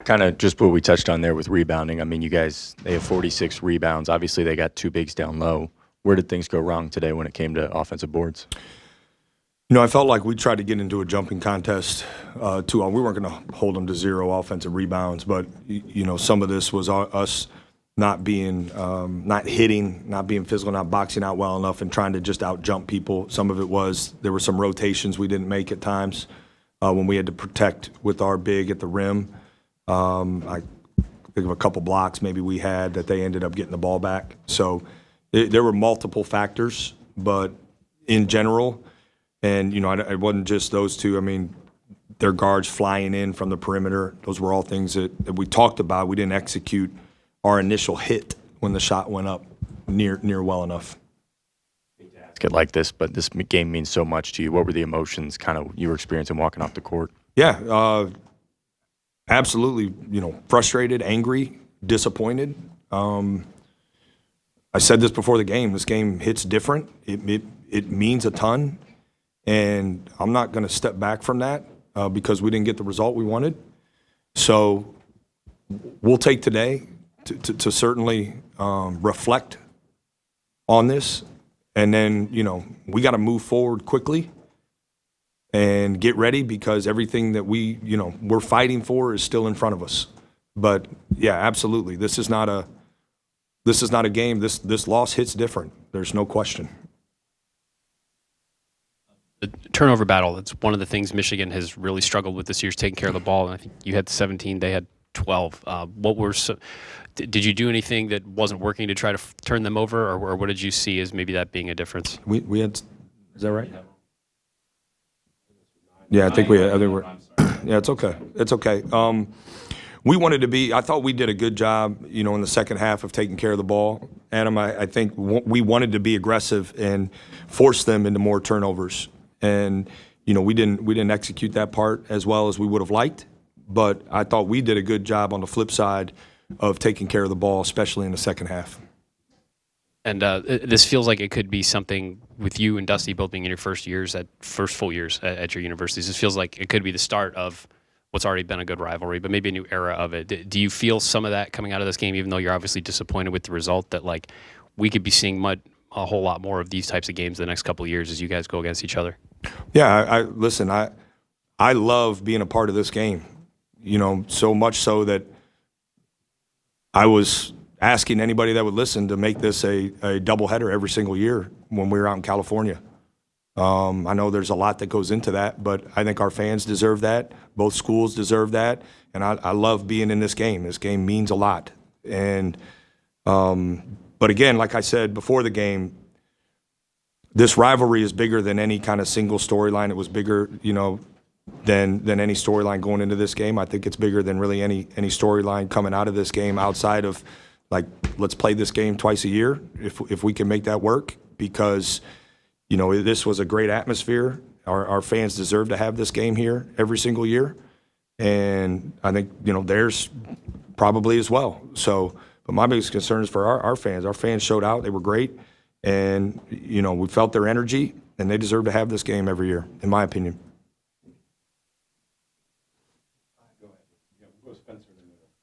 Kind of just what we touched on there with rebounding. I mean, they have 46 rebounds. Obviously, they got 2 bigs down low. Where did things go wrong today when it came to offensive boards? I felt like we tried to get into a jumping contest. We weren't going to hold them to 0 offensive rebounds, but some of this was us not being, not hitting, not being physical, not boxing out well enough, and trying to just out jump people. Some of it was there were some rotations we didn't make at times when we had to protect with our big at the rim. I think of a couple blocks maybe we had that they ended up getting the ball back. So there were multiple factors, but in general, and it wasn't just those two. I mean, their guards flying in from the perimeter. Those were all things that we talked about. We didn't execute our initial hit when the shot went up near well enough. Get like this, but this game means so much to you. What were the emotions kind of you were experiencing walking off the court? Yeah, absolutely. Frustrated, angry, disappointed. I said this before the game. This game hits different. It means a ton, and I'm not going to step back from that because we didn't get the result we wanted. So we'll take today to certainly reflect on this. And then, we got to move forward quickly and get ready because everything that we're fighting for is still in front of us. But yeah, absolutely. This is not a game. This loss hits different. There's no question. The turnover battle, that's one of the things Michigan has really struggled with this year, is taking care of the ball. And I think you had 17, they had 12. Did you do anything that wasn't working to try to turn them over, or what did you see as maybe that being a difference? We had, is that right? Yeah, I think we're. Yeah, it's okay. It's okay. We wanted to be. I thought we did a good job, in the second half of taking care of the ball. Adam, I think we wanted to be aggressive and force them into more turnovers, and we didn't execute that part as well as we would have liked. But I thought we did a good job on the flip side of taking care of the ball, especially in the second half. And this feels like it could be something with you and Dusty both being in your first full years at your universities. This feels like it could be the start of what's already been a good rivalry, but maybe a new era of it. Do you feel some of that coming out of this game, even though you're obviously disappointed with the result, that like we could be seeing a whole lot more of these types of games the next couple of years as you guys go against each other? Yeah, listen, I love being a part of this game, so much so that I was asking anybody that would listen to make this a doubleheader every single year when we were out in California. I know there's a lot that goes into that, but I think our fans deserve that. Both schools deserve that, and I love being in this game. This game means a lot. And but again, like I said before the game, this rivalry is bigger than any kind of single storyline. It was bigger, than any storyline going into this game. I think it's bigger than really any storyline coming out of this game outside of like, let's play this game twice a year if we can make that work, because this was a great atmosphere. Our fans deserve to have this game here every single year, and I think theirs probably as well. So, but my biggest concern is for our fans. Our fans showed out; they were great, and we felt their energy, and they deserve to have this game every year, in my opinion.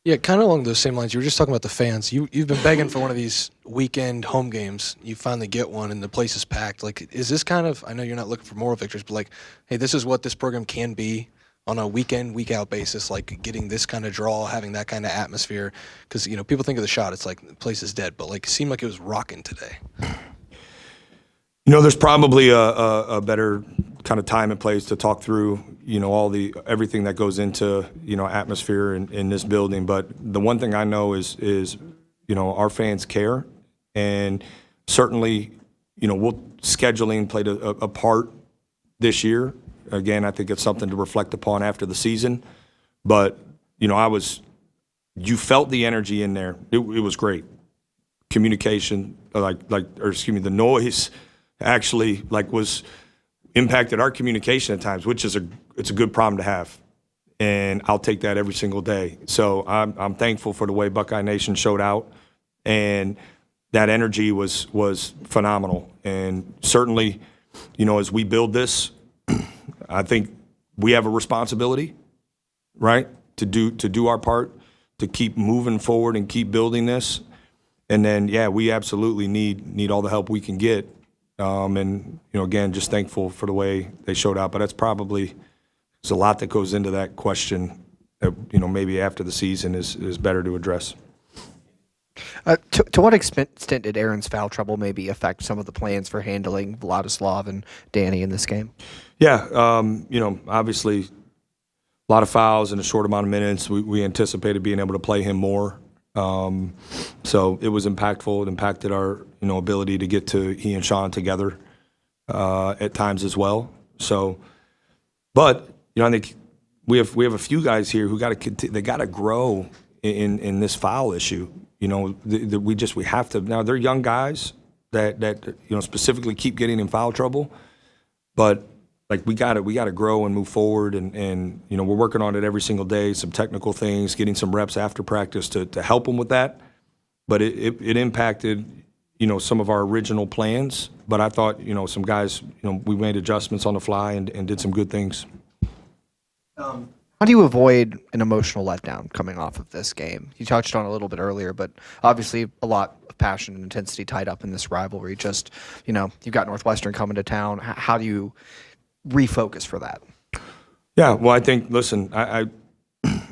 Yeah, kind of along those same lines. You were just talking about the fans. You've been begging for one of these weekend home games. You finally get one, and the place is packed. Like, is this kind of – I know you're not looking for moral victories, but like, hey, this is what this program can be on a week-in, week-out basis, like getting this kind of draw, having that kind of atmosphere. Because, people think of the shot, it's like the place is dead, but like it seemed like it was rocking today. There's probably a better kind of time and place to talk through, everything that goes into, atmosphere in this building. But the one thing I know is our fans care, and certainly, scheduling played a part this year. Again, I think it's something to reflect upon after the season. But, you felt the energy in there. It was great. Communication, the noise actually was impacted our communication at times, which is it's a good problem to have, and I'll take that every single day. So I'm thankful for the way Buckeye Nation showed out, and that energy was phenomenal. And certainly, as we build this, I think we have a responsibility, right? to do our part, to keep moving forward and keep building this. And then, yeah, we absolutely need all the help we can get. And, again, just thankful for the way they showed out. But there's a lot that goes into that question that, maybe after the season is better to address. To what extent did Aaron's foul trouble maybe affect some of the plans for handling Vladislav and Danny in this game? Yeah, obviously a lot of fouls in a short amount of minutes. We anticipated being able to play him more. So it was impactful. It impacted our, ability to get to he and Sean together at times as well. So, but, I think we have a few guys here who got to grow in this foul issue. We have to. Now they're young guys that specifically keep getting in foul trouble, but like we got to grow and move forward, and we're working on it every single day. Some technical things, getting some reps after practice to help them with that. But it impacted some of our original plans. But I thought some guys we made adjustments on the fly and did some good things. How do you avoid an emotional letdown coming off of this game? You touched on it a little bit earlier, but obviously a lot of passion and intensity tied up in this rivalry. Just, you've got Northwestern coming to town. How do you refocus for that? Yeah, well, I think, listen, I'm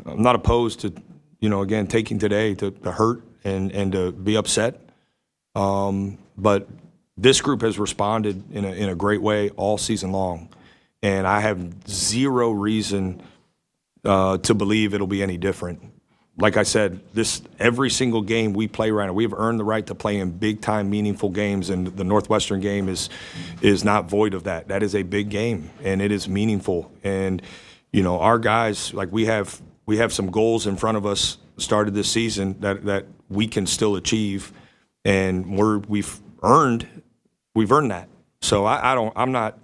not opposed to, again, taking today to hurt and to be upset. But this group has responded in a great way all season long. And I have zero reason to believe it'll be any different. Like I said, every single game we play right now, we have earned the right to play in big-time, meaningful games, and the Northwestern game is not void of that. That is a big game, and it is meaningful. And our guys, like we have some goals in front of us started this season that we can still achieve, and we've earned that. So I'm not.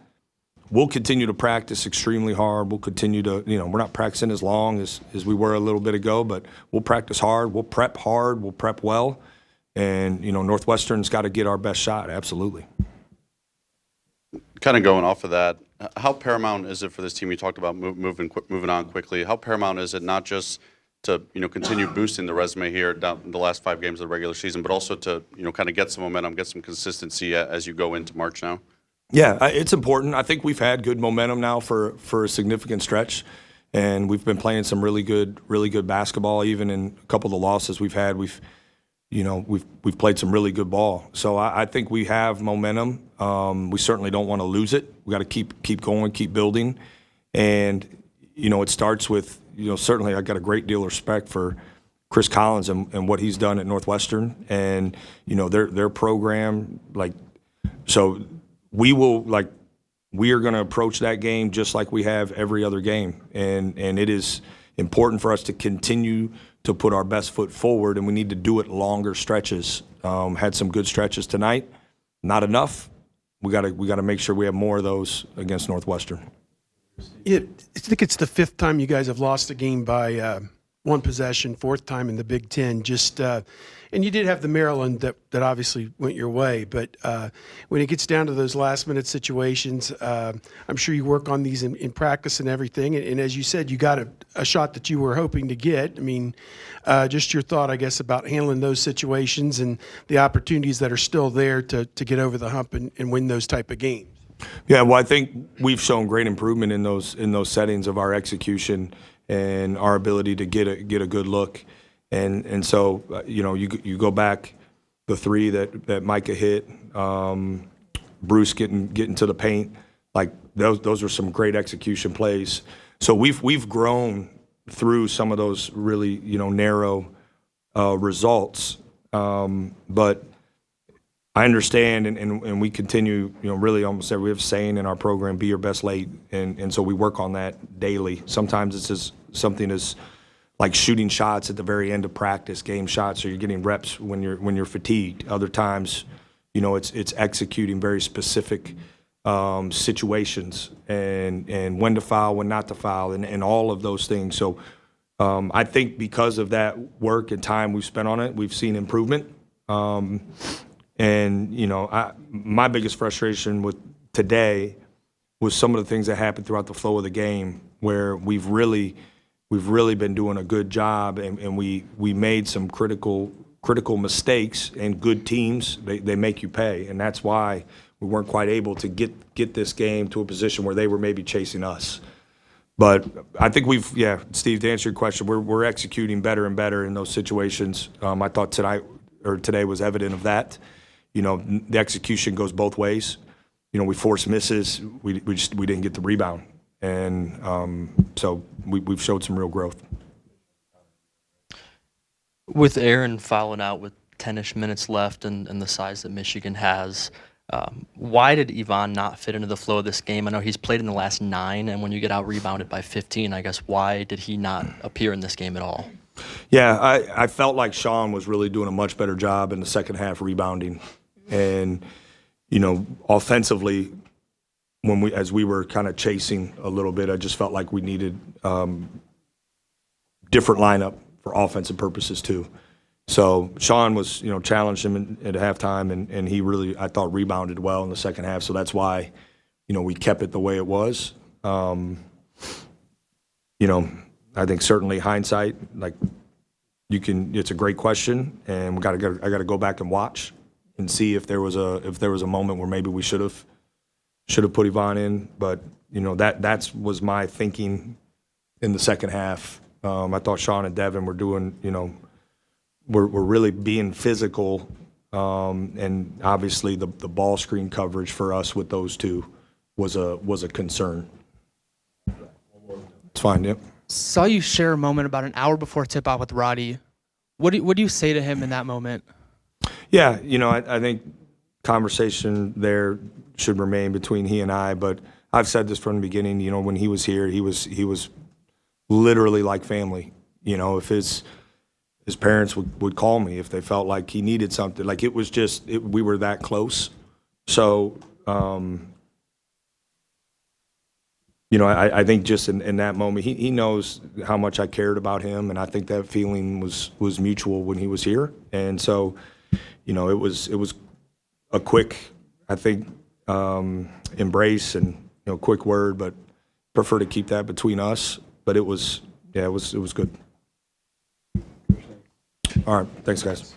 We'll continue to practice extremely hard. We'll continue to, we're not practicing as long as we were a little bit ago, but we'll practice hard. We'll prep well. And, Northwestern's got to get our best shot, absolutely. Kind of going off of that, how paramount is it for this team? You talked about moving on quickly. How paramount is it not just to, continue boosting the resume here down the last 5 games of the regular season, but also to, kind of get some momentum, get some consistency as you go into March now? Yeah, it's important. I think we've had good momentum now for a significant stretch, and we've been playing some really good basketball. Even in a couple of the losses we've had, we've played some really good ball. So I think we have momentum. We certainly don't want to lose it. We got to keep going, keep building, and it starts with certainly I got a great deal of respect for Chris Collins and what he's done at Northwestern, and their program so. We are going to approach that game just like we have every other game, and it is important for us to continue to put our best foot forward, and we need to do it longer stretches. Had some good stretches tonight, not enough. We got to make sure we have more of those against Northwestern. I think it's the 5th time you guys have lost a game by 1 possession, 4th time in the Big Ten. And you did have the Maryland that obviously went your way, but when it gets down to those last-minute situations, I'm sure you work on these in practice and everything. And as you said, you got a shot that you were hoping to get. I mean, just your thought, I guess, about handling those situations and the opportunities that are still there to get over the hump and win those type of games. Yeah, well, I think we've shown great improvement in those settings of our execution and our ability to get a good look. And so, you go back, the 3 that Micah hit, Bruce getting to the paint, like those are some great execution plays. So we've grown through some of those really, narrow results. But I understand, and we continue, really almost we have a saying in our program, be your best late. And so we work on that daily. Sometimes it's just something as like shooting shots at the very end of practice, game shots, so you're getting reps when you're fatigued. Other times, it's executing very specific situations and when to foul, when not to foul, and all of those things. So I think because of that work and time we've spent on it, we've seen improvement. My biggest frustration with today was some of the things that happened throughout the flow of the game where we've really we've really been doing a good job, and we made some critical mistakes, and good teams, they make you pay, and that's why we weren't quite able to get this game to a position where they were maybe chasing us. But I think Steve, to answer your question, we're executing better and better in those situations. I thought today was evident of that. The execution goes both ways. We force misses. We didn't get the rebound, and so we've showed some real growth. With Aaron fouling out with 10-ish minutes left and the size that Michigan has, why did Yvonne not fit into the flow of this game? I know he's played in the last 9, and when you get out rebounded by 15, I guess why did he not appear in this game at all? Yeah, I felt like Sean was really doing a much better job in the second half rebounding. And, offensively, as we were kind of chasing a little bit, I just felt like we needed different lineup for offensive purposes too. So Sean was, challenged him at halftime, and he really, I thought, rebounded well in the second half. So that's why, we kept it the way it was. I think certainly hindsight, it's a great question, and I got to go back and watch and see if there was a moment where maybe we should have put Yvonne in. But that was my thinking in the second half. I thought Sean and Devin were doing, we're really being physical, and obviously the ball screen coverage for us with those two was a concern. It's fine, yep. Saw you share a moment about an hour before tip-off with Roddy. What do you say to him in that moment? Yeah, I think conversation there should remain between he and I, but I've said this from the beginning, when he was here, he was literally like family. If his parents would call me if they felt like he needed something. Like it was just, we were that close. So, I think just in that moment, he knows how much I cared about him, and I think that feeling was mutual when he was here. And so, it was a quick, I think, embrace and quick word, but prefer to keep that between us. But it was good. All right, thanks, guys.